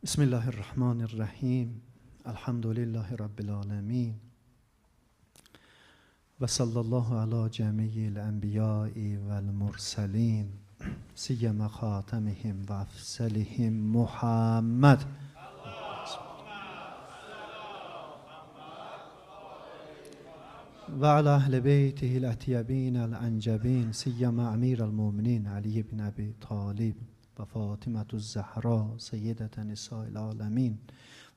Bismillahirrahmanirrahim. Elhamdülillahi Rabbil alemin. Ve sallallahu ala cemiyil enbiyai vel murselin. Siyyeme khatemihim ve afselihim Muhammed. Ve ala ehl beytihil etiyebin el encebin. Siyyeme amirel muminin Ali ibn Abi Talib. ve Fatime'tuz Zahra seyyideten nisa'il alemin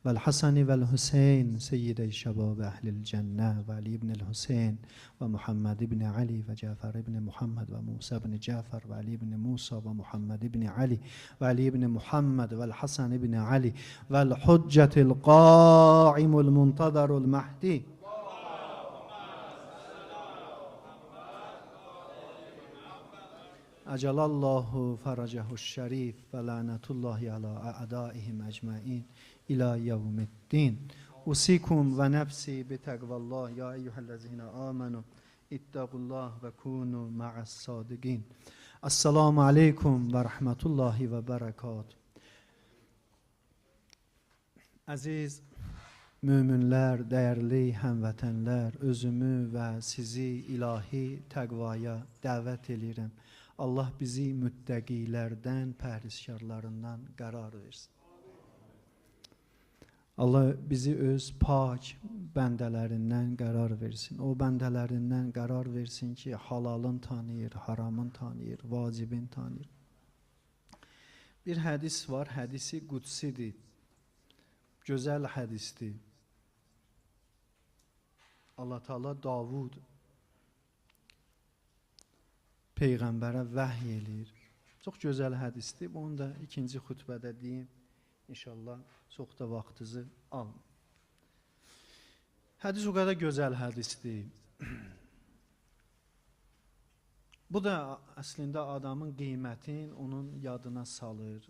vel Hasan vel Hüseyin seyyide şebab ehlil cennet ve Ali ibn'l Hüseyin ve Muhammed ibn Ali ve Cafer ibn Muhammed ve Musa ibn Cafer ve Ali ibn Musa ve Muhammed ibn Ali ve Ali ibn Muhammed ve Hasan ibn Ali vel Hüccetil Qa'imul Muntadarul Mahdi. Acalallahu faracahu şerif ve lanetullahi ala a'daihim ecmain ila yevmiddin. Usikum ve nefsi bi tekvallah ya eyyühellezine amenu ittaqullah ve kunu ma'as sadigin. Esselamu aleyküm ve rahmetullahi ve berekatuhu. Aziz müminler, değerli hemvətənlər, özümü ve sizi ilahi təqvaya dəvət edirəm. Allah bizi müttəqilərdən, pərhizkarlarından qərar versin. Allah bizi öz pak bəndələrindən qərar versin. O bəndələrindən qərar versin ki, halalın tanıyır, haramın tanıyır, vacibin tanıyır. Bir hədis var, hədisi qudsidir. Gözəl hədisdir. Allah Teala Davud Peyğəmbərə vəhy eləyir. Çox gözəl hədisdir. Bunu da ikinci xutbədə deyim. İnşallah çox da vaxtınızı alın. Hədis o qədər gözəl hədisdir. Bu da əslində adamın qiymətin onun yadına salır.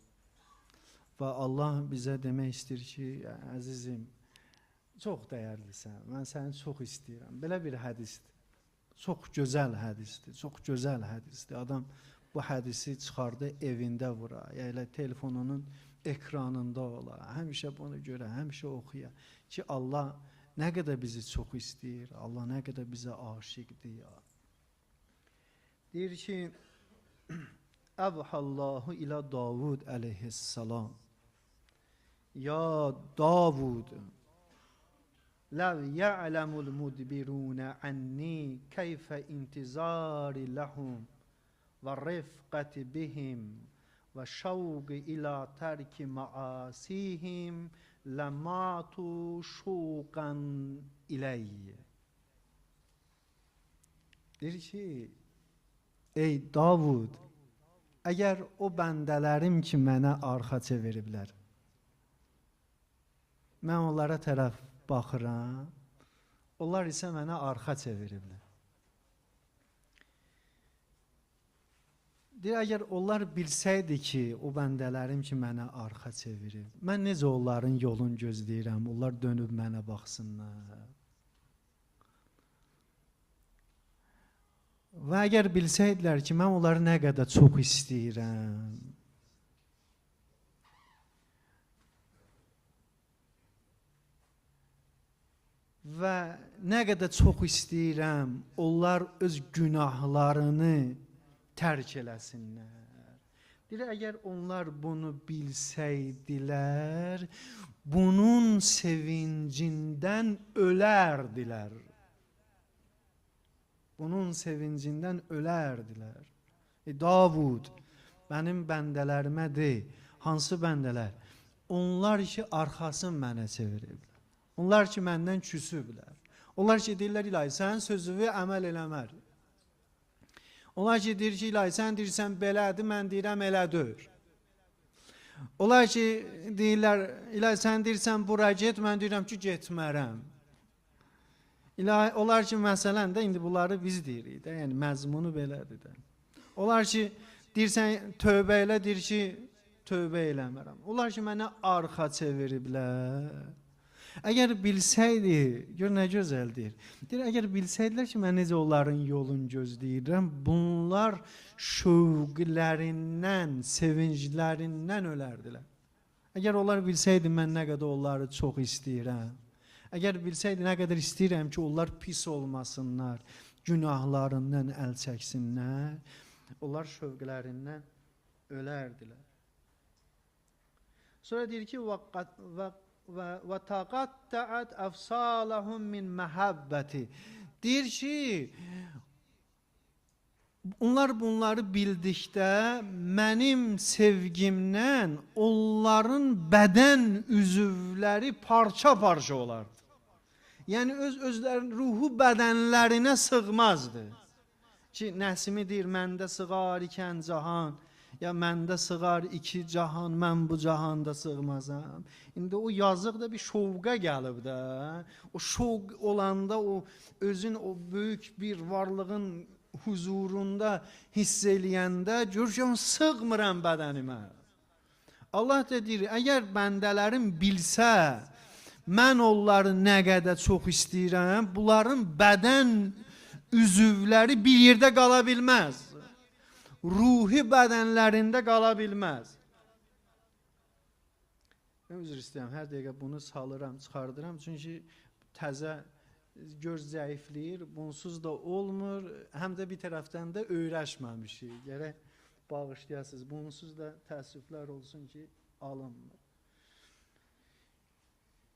Və Allah bizə demək istəyir ki, əzizim, çox dəyərlisən, mən səni çox istəyirəm. Belə bir hədisdir. Çox gözəl hədisdir, çox gözəl hədisdir. Adam bu hədisi çıxardı evində vura, ya elə telefonunun ekranında ola. Həmişə bunu görə, həmişə oxuya ki, Allah nə qədər bizi çox istəyir, Allah nə qədər bizə aşiqdir ya. Deyir ki, Əvhallahu ilə Davud əleyhissalam. Ya Davud, لَوْ يَعْلَمُ الْمُدْبِرُونَ عَنِّي كَيْفَ اِنْتِظَارِ لَهُمْ وَالرِّفْقَةِ بِهِمْ وَشَوْقِ إِلَى تَرْكِ مَعَاسِيهِمْ لَمَاتُوا شُوقًا إِلَيَّ. Deyir ki, ey Davud, əgər o bəndələrim ki mənə arxa çeviriblər, mən onlara tərəf baxıram, onlar isə mənə arxa çeviriblər. Deyir, əgər onlar bilsəydi ki, o bəndələrim ki mənə arxa çevirib, mən necə onların yolun gözləyirəm, onlar dönüb mənə baxsınlar. Və əgər bilsəydilər ki, mən onları nə qədər çox istəyirəm, və nə qədər çox istəyirəm, onlar öz günahlarını tərk eləsinlər. Deyir, əgər onlar bunu bilsəydilər, bunun sevincindən ölərdilər. Bunun sevincindən ölərdilər. Davud, mənim bəndələrimə dey, hansı bəndələr? Onlar ki, arxasını mənə çeviriblər. Onlar ki, məndən küsüblər. Onlar ki, deyirlər, ilahi, sənin sözünü əməl eləmər. Onlar ki, deyir ki, ilahi, sən deyirsən, belədir, mən deyirəm, elədir. Onlar ki, deyirlər, ilahi, sən deyirsən, bura get, mən deyirəm ki, getmərəm. İlahi, onlar ki, məsələn də, indi bunları biz deyirik də, yəni məzmunu belədir də. Onlar ki, deyirsən, tövbə elə, deyir ki, tövbə eləmərəm. Onlar ki, mənə arxa çeviriblər. Əgər bilsəydi, gör nə gözəldir. Deyir, əgər bilsəydilər ki, mən necə onların yolunu gözləyirəm, bunlar şövqlərindən, sevinclərindən ölərdilər. Əgər onlar bilsəydi mən nə qədər onları çox istəyirəm. Əgər bilsəydi nə qədər istəyirəm ki, onlar pis olmasınlar, günahlarından əl çəksinlər, onlar şövqlərindən ölərdilər. Sonra deyir ki, və taqatta'at afsalahum min məhəbbəti. Deyir ki, onlar bunları bildikdə mənim sevgimdən onların bədən üzvləri parça-parça olardı. Yəni özlərinin ruhu bədənlərinə sığmazdı. Ki, Nəsimi deyir, məndə sığar ikən cahan, ya məndə sığar iki cahan, mən bu cahanda sığmazam. İndi o yazıq da bir şovqa gəlib də. O şovq olanda, o özün o böyük bir varlığın huzurunda hiss eləyəndə görürəm, sığmıram bədənimə. Allah da deyir, əgər bəndələrim bilsə, mən onları nə qədər çox istəyirəm, bunların bədən üzvləri bir yerdə qala bilməz. Ruhi bədənlərində qala bilməz. Mən üzr istəyirəm, hər dəqiqə bunu salıram, çıxardıram, çünki təzə göz zəifləyir, bunsuz da olmur, həm də bir tərəfdən də öyrəşməmişik. Gərək bağışlayasınız, bunsuz da təəssüflər olsun ki, alınmır.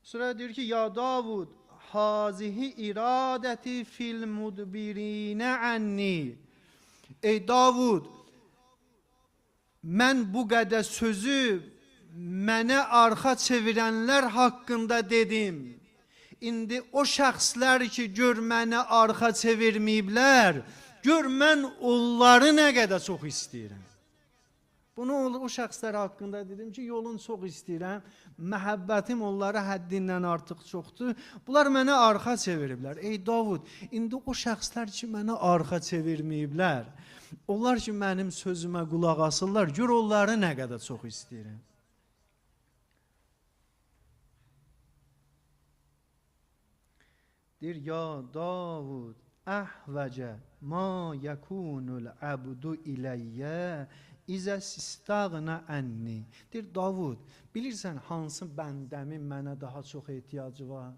Sonra deyir ki, ya Davud, hazihi iradəti fil mudbirinə ənni. Ey Davud, mən bu qədər sözü mənə arxa çevirənlər haqqında dedim. İndi o şəxslər ki, gör mənə arxa çevirməyiblər, gör mən onları nə qədər çox istəyirəm. Bunu o şəxslər haqqında dedim ki, yolun çox istəyirəm, məhəbbətim onlara həddindən artıq çoxdur. Bunlar mənə arxa çeviriblər. Ey Davud, indi o şəxslər ki, mənə arxa çevirməyiblər, onlar ki, mənim sözümə qulaq asırlar, gör onları nə qədər çox istəyirəm. Deyir, ya Davud, əhvəcə ma yəkunul əbdu iləyyə izə sistağna ənni. Deyir, Davud, bilirsən hansı bəndəmin mənə daha çox ehtiyacı var?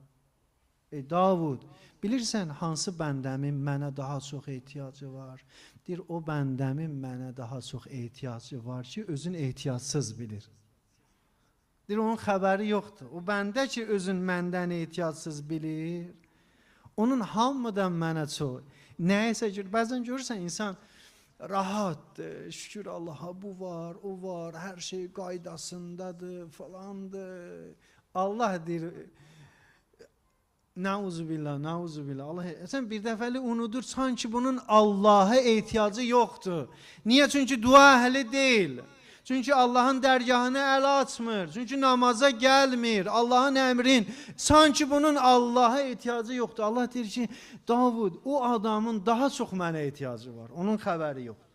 Ey Davud, bilirsən hansı bəndəmin mənə daha çox ehtiyacı var? Deyir, o bəndəmin mənə daha çox ehtiyacı var ki, özün ehtiyacsız bilir. Deyir, onun xəbəri yoxdur. O bəndə ki, özün məndən ehtiyacsız bilir, onun hamıdan mənə çox. Nəyəsə gör, bəzən görürsən insan rahatdır, şükür Allaha, bu var, o var, hər şey qaydasındadır, falandır. Allah deyir, nauzubillah, nauzubillah. Allah, sən bir dəfəli unudur, sanki bunun Allaha ehtiyacı yoxdur. Niyə? Çünki dua əhli deyil. Çünki Allahın dərgahına əl açmır. Çünki namaza gəlmir. Allahın əmrin. Sanki bunun Allaha ehtiyacı yoxdur. Allah deyir ki, Davud, o adamın daha çox mənə ehtiyacı var. Onun xəbəri yoxdur.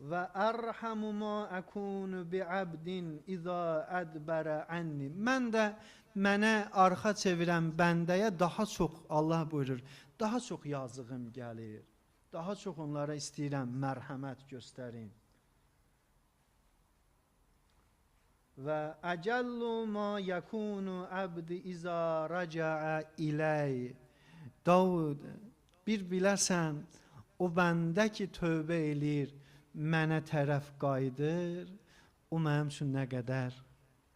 Və ərhamu ma əkunu bi'abdin izə ədbərə ənni. Mən də mənə arxa çevirən bəndəyə daha çox, Allah buyurur, daha çox yazığım gəlir. Daha çox onlara istəyirəm mərhəmət göstərin. Və əcəllu ma yəkunu əbdi izə rəcəə iləy. Davud, bir biləsən, o bəndə ki tövbə eləyir, mənə tərəf qayıdır, o mənim üçün nə qədər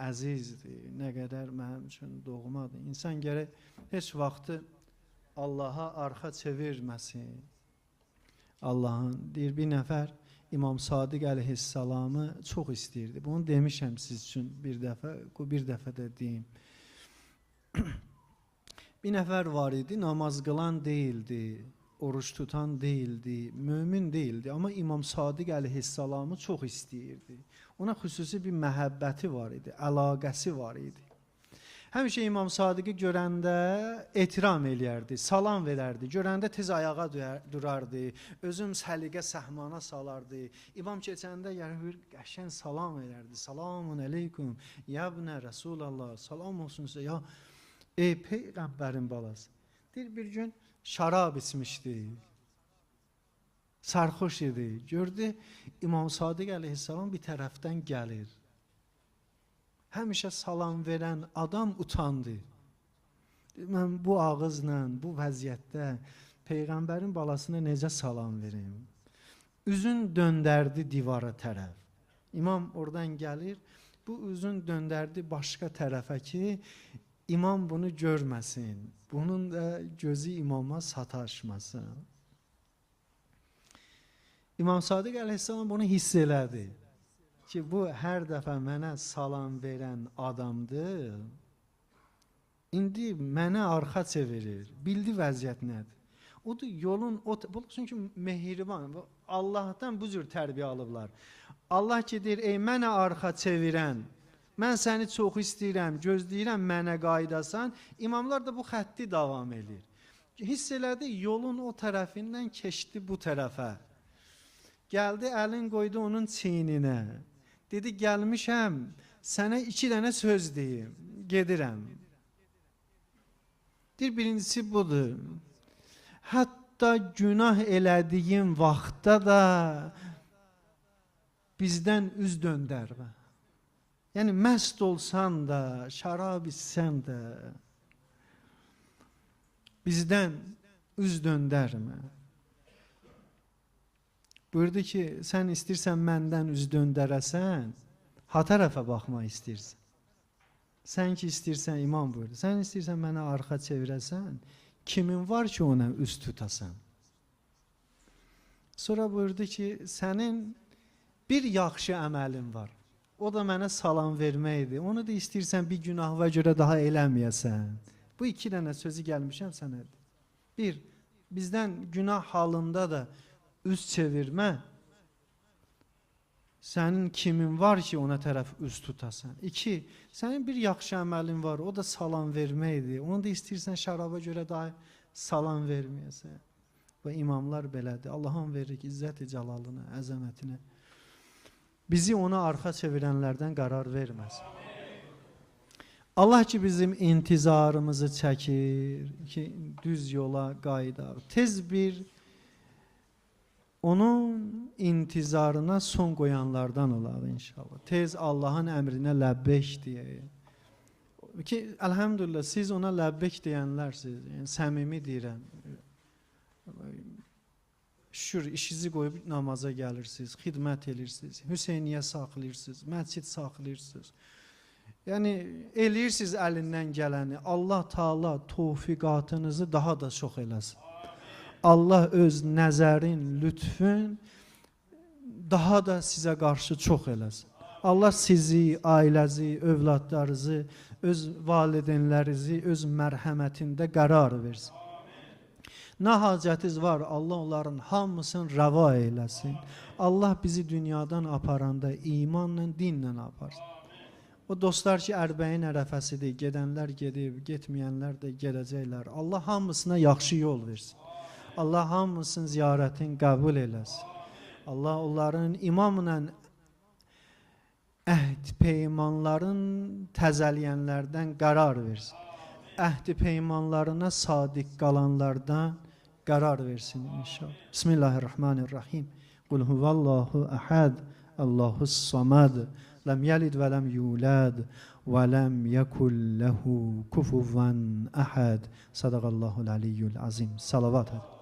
əzizdir, nə qədər mənim üçün doğmadır. İnsan gərək heç vaxtı Allaha arxa çevirməsin. Allahın, deyir, bir nəfər İmam Sadiq əleyhissalamı çox istəyirdi. Bunu demişəm siz üçün bir dəfə də deyim. Bir nəfər var idi, namaz qılan deyildi, oruç tutan deyildi, mömin deyildi. Amma İmam Sadiq əleyhissalamı çox istəyirdi. Ona xüsusi bir məhəbbəti var idi, əlaqəsi var idi. Həmişə İmam Sadiqi görəndə ehtiram eləyərdi, salam verərdi, görəndə tez ayağa durardı, özüm səliqə səhmana salardı. İmam keçəndə bir qəşəng salam verərdi, salamun əleykum, yəbnə Rəsulallah, salam olsun sizə, ya ey Peyğəmbərin balası. Deyir, bir gün şarab içmişdi. Sarhoş idi. Gördü İmam Sadiq əleyhissalam bir tərəfdən gəlir. Həmişə salam verən adam utandı. Mən bu ağızla, bu vəziyyətdə Peyğəmbərin balasına necə salam verim? Üzün döndərdi divara tərəf. İmam oradan gəlir, bu üzün döndərdi başqa tərəfə ki, imam bunu görməsin. Bunun da gözü imama sataşmasın. İmam Sadiq əleyhissalam bunu hiss elədi ki, bu hər dəfə mənə salam verən adamdır. İndi mənə arxa çevirir. Bildi vəziyyət nədir? O da yolun, çünki mehriban, Allahdan bu cür tərbiyə alıblar. Allah ki deyir, ey mənə arxa çevirən, mən səni çox istəyirəm, gözləyirəm mənə qaydasan. İmamlar da bu xətti davam edir. Hiss elədi, yolun o tərəfindən keçdi bu tərəfə. Gəldi, əlin qoydu onun çiyninə. Dedi, gəlmişəm, sənə 2 dənə söz deyim, gedirəm. Deyir, birincisi budur. Hətta günah elədiyim vaxtda da bizdən üz döndərmə. Yəni, məst olsan da, şərab içsən də, bizdən üz döndərmə. Buyurdu ki, sən istəyirsən məndən üz döndərəsən, ha tərəfə baxmaq istəyirsən. Sən ki istəyirsən, imam buyurdu, sən istəyirsən mənə arxa çevirəsən, kimin var ki ona üz tutasan? Sonra buyurdu ki, sənin bir yaxşı əməlin var. O da mənə salam verməkdir. Onu da istəyirsən bir günahva görə daha eləməyəsən. Bu 2 dənə sözü gəlmişəm sənədir. 1, bizdən günah halında da üz çevirmə. Sənin kimin var ki ona tərəf üz tutasan? 2, sənin bir yaxşı əməlin var, o da salam verməkdir. Onu da istəyirsən şəraba görə daha salam verməyəsən. Və imamlar belədir. Allah'ın verir izzət-i cəlalına, əzəmətinə. Bizi ona arxa çevirənlərdən qərar verməsin. Allah ki bizim intizarımızı çəkir, ki düz yola qaydaq. Tez bir onun intizarına son qoyanlardan olar inşallah. Tez Allah'ın əmrinə ləbbək deyək. Ki əlhəmdülillah siz ona ləbbək deyənlərsiniz. Yəni səmimi deyirəm. Şükür işinizi qoyub namaza gəlirsiniz, xidmət edirsiniz, Hüseyniyə saxlayırsınız, məscid saxlayırsınız. Yəni eləyirsiniz əlindən gələni. Allah Taala tövfiqatınızı daha da çox eləsin. Allah öz nəzərin, lütfün daha da sizə qarşı çox eləsin. Allah sizi, ailəzi, övladlarınızı, öz valideynlərinizi öz mərhəmətində qərar versin. Nə hacətiniz var, Allah onların hamısını rəva eyləsin. Allah bizi dünyadan aparanda imanla, dinlə aparsın. O dostlar ki, ərbəyin ərəfəsidir, gedənlər gedib, getməyənlər də gedəcəklər. Allah hamısına yaxşı yol versin. Allah hamısının ziyarətini qəbul eləsin. Allah onların imamla əhd peymanların təzəliyənlərdən qərar versin. Əhd peymanlarına sadiq qalanlardan qərar versin inşallah. Bismillahirrahmanirrahim. Qul huvallahu əhəd, Allahus samad, ləm yəlid və ləm yulad və ləm yəkul ləhu kufuvan əhəd. Sadaqallahul aliyyul azim. Salavat edin.